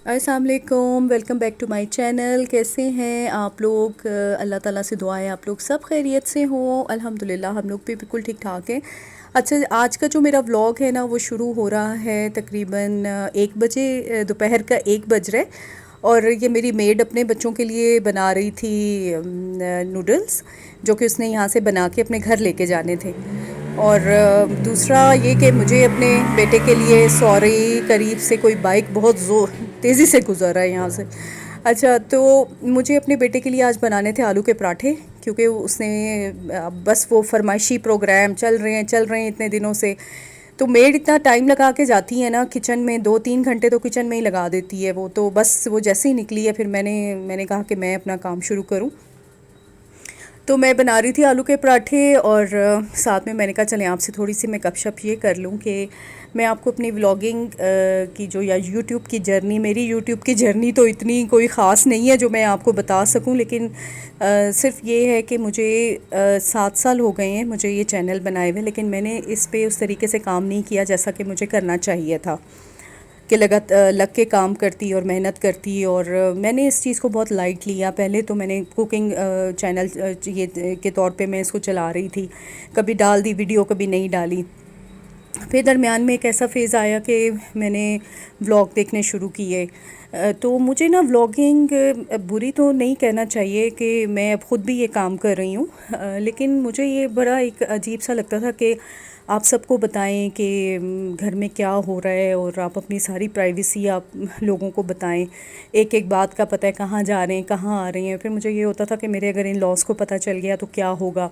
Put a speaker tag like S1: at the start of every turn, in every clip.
S1: السلام علیکم، welcome back to my channel. کیسے ہیں آپ لوگ؟ اللہ تعالیٰ سے دعائیں آپ لوگ سب خیریت سے ہوں. الحمدللہ ہم لوگ بھی بالکل ٹھیک ٹھاک ہیں. اچھا، آج کا جو میرا ولاگ ہے نا وہ شروع ہو رہا ہے تقریباً 1 بجے، دوپہر کا 1 بج رہے. اور یہ میری میڈ اپنے بچوں کے لیے بنا رہی تھی نوڈلس، جو کہ اس نے یہاں سے بنا کے اپنے گھر لے کے جانے تھے. اور دوسرا یہ کہ مجھے اپنے بیٹے کے لیے سوری قریب سے کوئی بائک بہت تیزی سے گزر رہا ہے یہاں سے. اچھا، تو مجھے اپنے بیٹے کے لیے آج بنانے تھے آلو کے پراٹھے، کیونکہ اس نے بس وہ فرمائشی پروگرام چل رہے ہیں اتنے دنوں سے. تو میڈ اتنا ٹائم لگا کے جاتی ہے نا کچن میں، 2-3 گھنٹے تو کچن میں ہی لگا دیتی ہے وہ. تو بس وہ جیسے ہی نکلی ہے پھر میں نے کہا کہ میں اپنا کام شروع کروں. تو میں بنا رہی تھی آلو کے پراٹھے، اور ساتھ میں نے کہا چلیں آپ سے تھوڑی سی میں گپ شپ یہ کر لوں کہ میں آپ کو اپنی ولاگنگ کی جو یا یوٹیوب کی جرنی، میری یوٹیوب کی جرنی تو اتنی کوئی خاص نہیں ہے جو میں آپ کو بتا سکوں، لیکن صرف یہ ہے کہ مجھے 7 سال ہو گئے ہیں مجھے یہ چینل بنائے ہوئے، لیکن میں نے اس پہ اس طریقے سے کام نہیں کیا جیسا کہ مجھے کرنا چاہیے تھا، کہ لگ کے کام کرتی اور محنت کرتی. اور میں نے اس چیز کو بہت لائٹ لیا. پہلے تو میں نے کوکنگ چینل یہ کے طور پہ میں اس کو چلا رہی تھی، کبھی ڈال دی ویڈیو کبھی نہیں ڈالی. پھر درمیان میں ایک ایسا فیز آیا کہ میں نے ولاگ دیکھنے شروع کیے. تو مجھے نا ولاگنگ بری تو نہیں کہنا چاہیے کہ میں اب خود بھی یہ کام کر رہی ہوں، لیکن مجھے یہ بڑا ایک عجیب سا لگتا تھا کہ آپ سب کو بتائیں کہ گھر میں کیا ہو رہا ہے، اور آپ اپنی ساری پرائیویسی آپ لوگوں کو بتائیں. ایک ایک بات کا پتہ ہے، کہاں جا رہے ہیں کہاں آ رہے ہیں. پھر مجھے یہ ہوتا تھا کہ میرے اگر ان لاس کو پتہ چل گیا تو کیا ہوگا،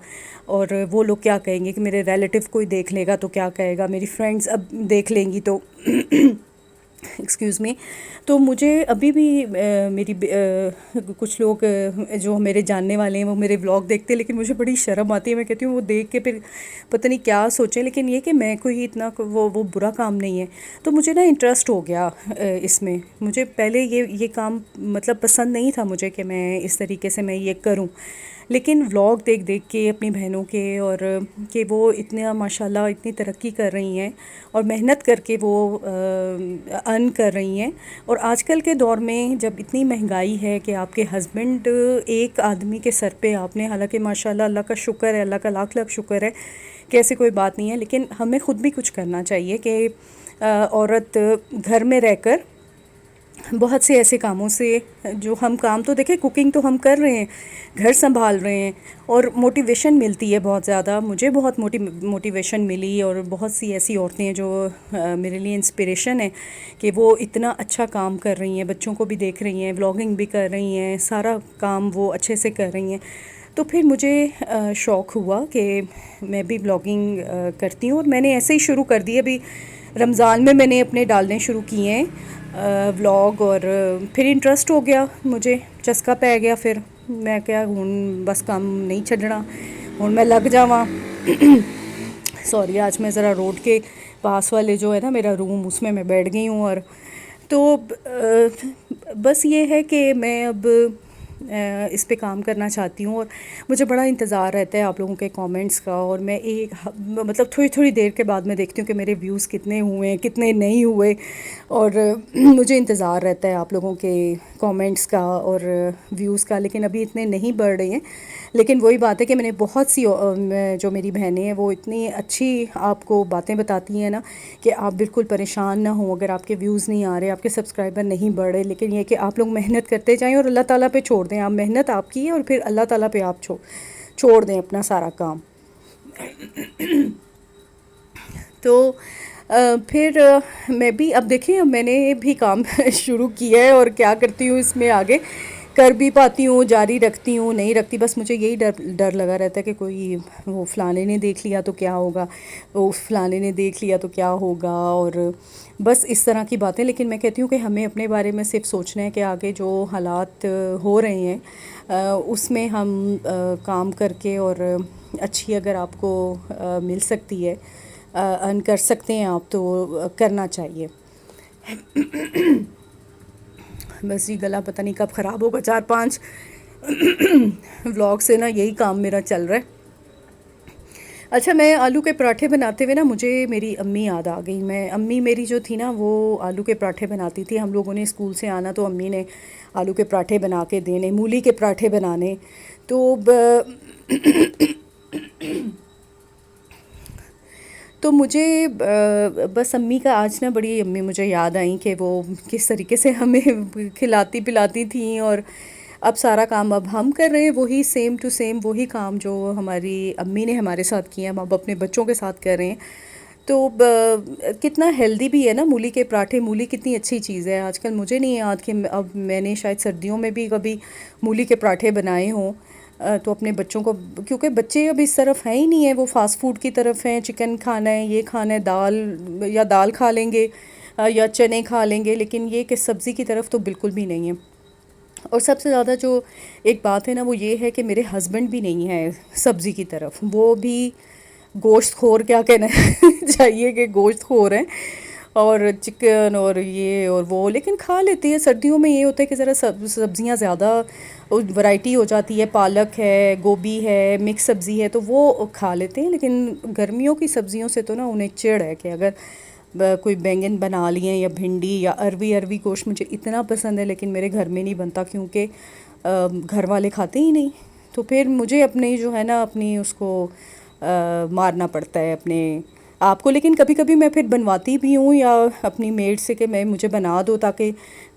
S1: اور وہ لوگ کیا کہیں گے، کہ میرے ریلیٹیو کوئی دیکھ لے گا تو کیا کہے گا، میری فرینڈز اب دیکھ لیں گی تو ایکسکیوز می. تو مجھے ابھی بھی میری کچھ لوگ جو میرے جاننے والے ہیں وہ میرے ولاگ دیکھتے ہیں، لیکن مجھے بڑی شرم آتی ہے. میں کہتی ہوں وہ دیکھ کے پھر پتہ نہیں کیا سوچیں، لیکن یہ کہ میں کوئی اتنا وہ برا کام نہیں ہے. تو مجھے نا انٹرسٹ ہو گیا اس میں. مجھے پہلے یہ کام مطلب پسند نہیں تھا مجھے کہ میں اس طریقے سے میں یہ کروں، لیکن ولاگ دیکھ کے اپنی بہنوں کے، اور کہ وہ اتنا ماشاءاللہ اتنی ترقی کر رہی ہیں اور محنت کر کے وہ ارن کر رہی ہیں. اور آج کل کے دور میں جب اتنی مہنگائی ہے کہ آپ کے ہسبینڈ ایک آدمی کے سر پہ آپ نے، حالانکہ ماشاءاللہ اللہ کا شکر ہے، اللہ کا لاکھ لاکھ شکر ہے کہ ایسی کوئی بات نہیں ہے، لیکن ہمیں خود بھی کچھ کرنا چاہیے کہ عورت گھر میں رہ کر بہت سے ایسے کاموں سے، جو ہم کام تو دیکھیں کوکنگ تو ہم کر رہے ہیں، گھر سنبھال رہے ہیں، اور موٹیویشن ملتی ہے بہت زیادہ. مجھے بہت موٹیویشن ملی، اور بہت سی ایسی عورتیں ہیں جو میرے لیے انسپریشن ہے کہ وہ اتنا اچھا کام کر رہی ہیں، بچوں کو بھی دیکھ رہی ہیں، ولاگنگ بھی کر رہی ہیں، سارا کام وہ اچھے سے کر رہی ہیں. تو پھر مجھے شوق ہوا کہ میں بھی ولاگنگ کرتی ہوں، اور میں نے ایسے ہی شروع کر دی. ابھی رمضان میں نے اپنے ڈالنے شروع کیے ہیں ولاگ، اور پھر انٹرسٹ ہو گیا، مجھے چسکا پہ گیا. پھر میں کیا ہوں بس کام نہیں چھڈنا، ہوں میں لگ جاواں. سوری، آج میں ذرا روڈ کے پاس والے جو ہے نا میرا روم، اس میں بیٹھ گئی ہوں. اور تو بس یہ ہے کہ میں اب اس پہ کام کرنا چاہتی ہوں، اور مجھے بڑا انتظار رہتا ہے آپ لوگوں کے کامنٹس کا. اور میں مطلب تھوڑی دیر کے بعد میں دیکھتی ہوں کہ میرے ویوز کتنے ہوئے ہیں کتنے نہیں ہوئے، اور مجھے انتظار رہتا ہے آپ لوگوں کے کامنٹس کا اور ویوز کا. لیکن ابھی اتنے نہیں بڑھ رہے ہیں، لیکن وہی بات ہے کہ میں نے بہت سی جو میری بہنیں ہیں وہ اتنی اچھی آپ کو باتیں بتاتی ہیں نا کہ آپ بالکل پریشان نہ ہوں اگر آپ کے ویوز نہیں آ رہے، آپ کے سبسکرائبر نہیں بڑھ رہے. لیکن یہ کہ آپ لوگ محنت کرتے جائیں اور اللہ تعالیٰ پہ چھوڑ دیں. آپ محنت آپ کی ہے، اور پھر اللہ تعالیٰ پہ آپ چھوڑ دیں اپنا سارا کام. تو پھر میں بھی اب دیکھیں میں نے بھی کام شروع کیا ہے، اور کیا کرتی ہوں اس میں آگے کر بھی پاتی ہوں، جاری رکھتی ہوں نہیں رکھتی. بس مجھے یہی ڈر لگا رہتا ہے کہ کوئی وہ فلانے نے دیکھ لیا تو کیا ہوگا، وہ فلانے نے دیکھ لیا تو کیا ہوگا، اور بس اس طرح کی باتیں. لیکن میں کہتی ہوں کہ ہمیں اپنے بارے میں صرف سوچنا ہے کہ آگے جو حالات ہو رہے ہیں اس میں ہم کام کر کے، اور اچھی اگر آپ کو مل سکتی ہے، ارن کر سکتے ہیں آپ، تو کرنا چاہیے. بس یہ گلا پتہ نہیں کب خراب ہوگا، 4-5 ولاگ سے نا یہی کام میرا چل رہا ہے. اچھا، میں آلو کے پراٹھے بناتے ہوئے نا مجھے میری امی یاد آ گئی. امی میری جو تھی نا وہ آلو کے پراٹھے بناتی تھی. ہم لوگوں نے اسکول سے آنا تو امی نے آلو کے پراٹھے بنا کے دینے، مولی کے پراٹھے بنانے. تو تو مجھے بس امی کا آج نا بڑی امی مجھے یاد آئیں کہ وہ کس طریقے سے ہمیں کھلاتی پلاتی تھیں. اور اب سارا کام اب ہم کر رہے ہیں، وہی سیم ٹو سیم وہی کام جو ہماری امی نے ہمارے ساتھ کیا ہم اب اپنے بچوں کے ساتھ کر رہے ہیں. تو کتنا ہیلدی بھی ہے نا مولی کے پراٹھے. مولی کتنی اچھی چیز ہے. آج کل مجھے نہیں یاد کہ اب میں نے شاید سردیوں میں بھی کبھی مولی کے پراٹھے بنائے ہوں. تو اپنے بچوں کو، کیونکہ بچے اب اس طرف ہیں ہی نہیں ہیں، وہ فاسٹ فوڈ کی طرف ہیں. چکن کھانا ہے، یہ کھانا ہے، دال کھا لیں گے یا چنے کھا لیں گے، لیکن یہ کہ سبزی کی طرف تو بالکل بھی نہیں ہے. اور سب سے زیادہ جو ایک بات ہے نا وہ یہ ہے کہ میرے ہسبینڈ بھی نہیں ہیں سبزی کی طرف. وہ بھی گوشت خور کیا کہنا چاہیے کہ گوشت خور ہیں، اور چکن اور یہ اور وہ، لیکن کھا لیتے ہیں. سردیوں میں یہ ہوتا ہے کہ ذرا سبزیاں زیادہ ورائٹی ہو جاتی ہے، پالک ہے، گوبھی ہے، مکس سبزی ہے، تو وہ کھا لیتے ہیں. لیکن گرمیوں کی سبزیوں سے تو نا انہیں چڑ ہے کہ اگر کوئی بینگن بنا لیے یا بھنڈی یا اروی گوشت مجھے اتنا پسند ہے، لیکن میرے گھر میں نہیں بنتا کیونکہ گھر والے کھاتے ہی نہیں. تو پھر مجھے اپنے جو ہے نا اپنی اس کو مارنا پڑتا ہے اپنے آپ کو. لیکن کبھی کبھی میں پھر بنواتی بھی ہوں یا اپنی میڈ سے کہ مجھے بنا دو، تاکہ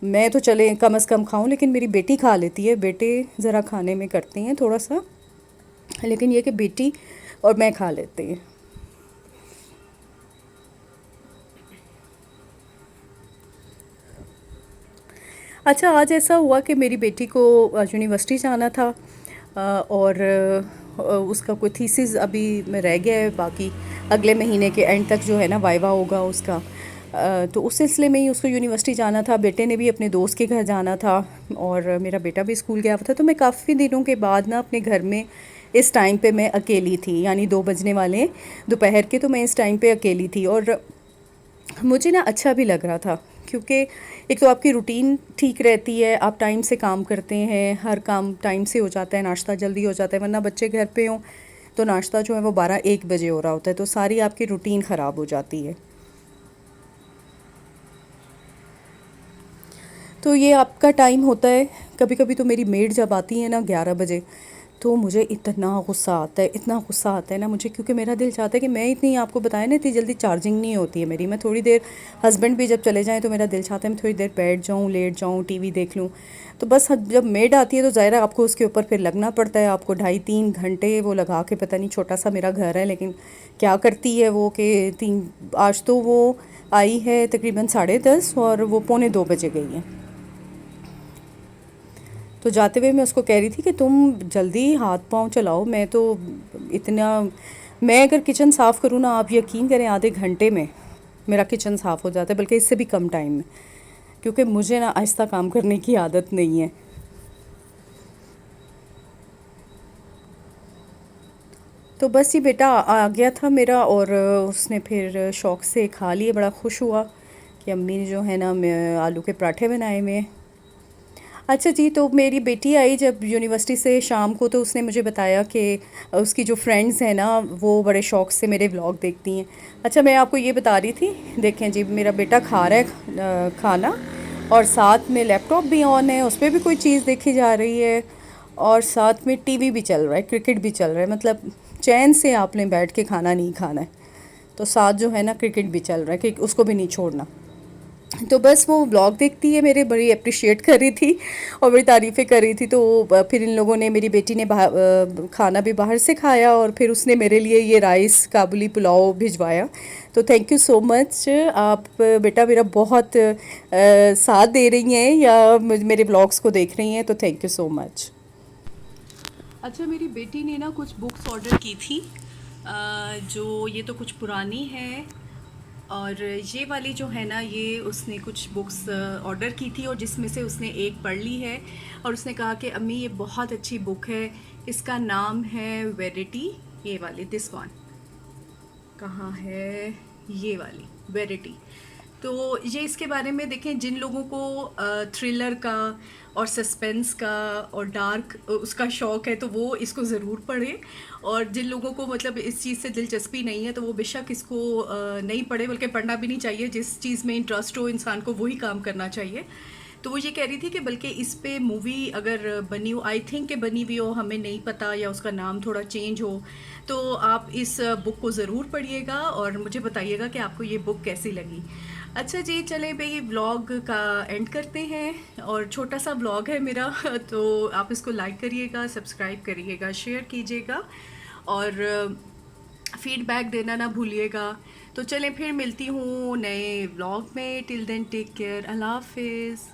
S1: میں تو چلے کم از کم کھاؤں. لیکن میری بیٹی کھا لیتی ہے، بیٹے ذرا کھانے میں کرتے ہیں تھوڑا سا، لیکن یہ کہ بیٹی اور میں کھا لیتے ہیں. اچھا، آج ایسا ہوا کہ میری بیٹی کو یونیورسٹی جانا تھا، اور اس کا کوئی تھیسس ابھی رہ گیا ہے باقی. اگلے مہینے کے اینڈ تک جو ہے نا وائوا ہوگا اس کا. تو اس سلسلے میں ہی اس کو یونیورسٹی جانا تھا. بیٹے نے بھی اپنے دوست کے گھر جانا تھا، اور میرا بیٹا بھی اسکول گیا ہوا تھا. تو میں کافی دنوں کے بعد نا اپنے گھر میں اس ٹائم پہ میں اکیلی تھی، یعنی 2 بجنے والے ہیں دوپہر کے. تو میں اس ٹائم پہ اکیلی تھی، اور مجھے نا اچھا بھی لگ رہا تھا، کیونکہ ایک تو آپ کی روٹین ٹھیک رہتی ہے، آپ ٹائم سے کام کرتے ہیں، ہر کام ٹائم سے ہو جاتا ہے، ناشتہ جلدی ہو جاتا ہے. ورنہ بچے گھر پہ ہوں تو ناشتہ جو ہے وہ 12-1 بجے ہو رہا ہوتا ہے، تو ساری آپ کی روٹین خراب ہو جاتی ہے. تو یہ آپ کا ٹائم ہوتا ہے. کبھی کبھی تو میری میڈ جب آتی ہے نا 11 بجے، تو مجھے اتنا غصہ آتا ہے، اتنا غصہ آتا ہے نا مجھے، کیونکہ میرا دل چاہتا ہے کہ میں اتنی، آپ کو بتایا نا، اتنی جلدی چارجنگ نہیں ہوتی ہے میری. میں تھوڑی دیر، ہسبینڈ بھی جب چلے جائیں تو میرا دل چاہتا ہے میں تھوڑی دیر بیٹھ جاؤں، لیٹ جاؤں، ٹی وی دیکھ لوں. تو بس جب میڈ آتی ہے تو ظاہر ہے آپ کو اس کے اوپر پھر لگنا پڑتا ہے. آپ کو 2.5-3 گھنٹے وہ لگا کے، پتہ نہیں، چھوٹا سا میرا گھر ہے لیکن کیا کرتی ہے وہ کہ آج تو وہ آئی ہے تقریباً 10:30 اور وہ 1:45 گئی ہے. تو جاتے ہوئے میں اس کو کہہ رہی تھی کہ تم جلدی ہاتھ پاؤں چلاؤ. میں تو اتنا، میں اگر کچن صاف کروں نا، آپ یقین کریں آدھے گھنٹے میں میرا کچن صاف ہو جاتا ہے، بلکہ اس سے بھی کم ٹائم میں، کیونکہ مجھے نا آہستہ کام کرنے کی عادت نہیں ہے. تو بس یہ بیٹا آ گیا تھا میرا، اور اس نے پھر شوق سے کھا لیے. بڑا خوش ہوا کہ امی نے جو ہے نا آلو کے پراٹھے بنائے ہوئے ہیں. اچھا جی، تو میری بیٹی آئی جب یونیورسٹی سے شام کو، تو اس نے مجھے بتایا کہ اس کی جو فرینڈز ہیں نا وہ بڑے شوق سے میرے ولاگ دیکھتی ہیں. اچھا، میں آپ کو یہ بتا رہی تھی، دیکھیں جی میرا بیٹا کھا رہا ہے کھانا، اور ساتھ میں لیپ ٹاپ بھی آن ہے، اس پہ بھی کوئی چیز دیکھی جا رہی ہے، اور ساتھ میں ٹی وی بھی چل رہا ہے، کرکٹ بھی چل رہا ہے. مطلب چین سے آپ نے بیٹھ کے کھانا نہیں کھانا ہے. تو ساتھ جو ہے نا کرکٹ بھی چل رہا ہے، کہ اس کو بھی نہیں چھوڑنا. تو بس وہ بلاگ دیکھتی ہے میرے، بڑی اپریشیٹ کر رہی تھی اور بڑی تعریفیں کر رہی تھی. تو پھر ان لوگوں نے، میری بیٹی نے کھانا بھی باہر سے کھایا، اور پھر اس نے میرے لیے یہ رائس کابلی پلاؤ بھجوایا. تو تھینک یو سو مچ. آپ بیٹا میرا بہت ساتھ دے رہی ہیں یا میرے بلاگس کو دیکھ رہی ہیں، تو تھینک یو سو مچ. اچھا، میری بیٹی نے نا کچھ بکس آرڈر کی تھی، جو یہ تو کچھ پرانی ہے، اور یہ والی جو ہے نا یہ اس نے کچھ بکس آرڈر کی تھی، اور جس میں سے اس نے ایک پڑھ لی ہے، اور اس نے کہا کہ امی یہ بہت اچھی بک ہے، اس کا نام ہے ویرٹی. یہ والی، دس ون کہاں ہے، یہ والی ویرٹی. تو یہ اس کے بارے میں دیکھیں، جن لوگوں کو تھرلر کا اور سسپنس کا اور ڈارک اس کا شوق ہے تو وہ اس کو ضرور پڑھیں، اور جن لوگوں کو مطلب اس چیز سے دلچسپی نہیں ہے تو وہ بے شک اس کو نہیں پڑھے، بلکہ پڑھنا بھی نہیں چاہیے. جس چیز میں انٹرسٹ ہو انسان کو وہی کام کرنا چاہیے. تو وہ یہ کہہ رہی تھی کہ بلکہ اس پہ مووی اگر بنی ہو، آئی تھنک کہ بنی ہوئی ہو، ہمیں نہیں پتہ، یا اس کا نام تھوڑا چینج ہو، تو آپ اس بک کو ضرور پڑھیے گا اور مجھے بتائیے گا کہ آپ کو یہ بک کیسی لگی. اچھا جی، چلیں بھئی ولاگ کا اینڈ کرتے ہیں، اور چھوٹا سا ولاگ ہے میرا تو آپ اس کو لائک کریے گا، سبسکرائب کریے گا، شیئر کیجیے گا، اور فیڈ بیک دینا نہ بھولیے گا. تو چلیں پھر ملتی ہوں نئے ولاگ میں. ٹل دین ٹیک کیئر. اللہ حافظ.